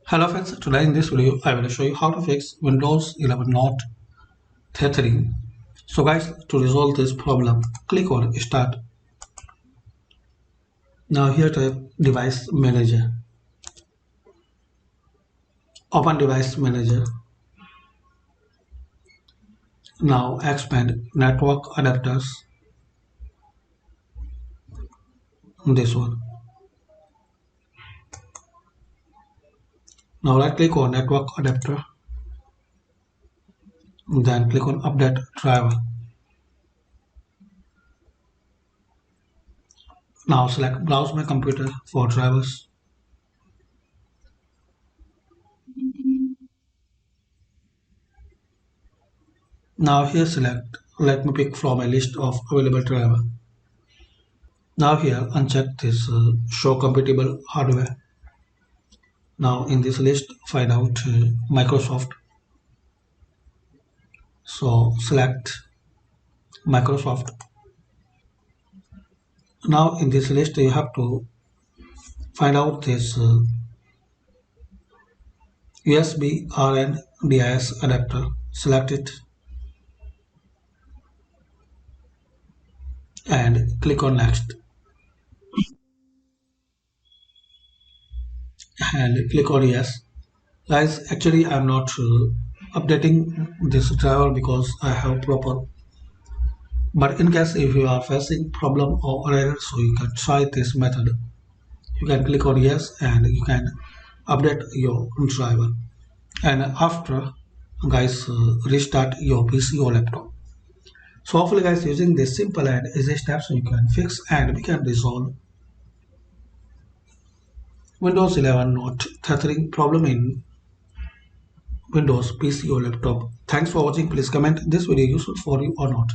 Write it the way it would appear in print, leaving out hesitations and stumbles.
Hello friends, today in this video I will show you how to fix Windows 11 not tethering. So guys, to resolve this problem, click on Start. Now here type Device Manager. Open Device Manager. Now expand Network Adapters. This one. Now right click on Network Adapter. Then click on Update Driver. Now select Browse My Computer for drivers. Now here select Let me pick from a list of available driver. Now here uncheck this Show Compatible Hardware. Now in this list find out Microsoft. So select Microsoft. Now in this list you have to find out this USB RNDIS adapter. Select it and click on next and click on yes. Guys, actually I'm not updating this driver because I have proper. But in case if you are facing problem or error, so you can try this method. You can click on yes and you can update your driver. And after, guys, restart your PC or laptop. So hopefully guys, using this simple and easy steps you can fix and we can resolve Windows 11 not tethering problem in Windows PC or laptop. Thanks for watching. Please comment this video useful for you or not.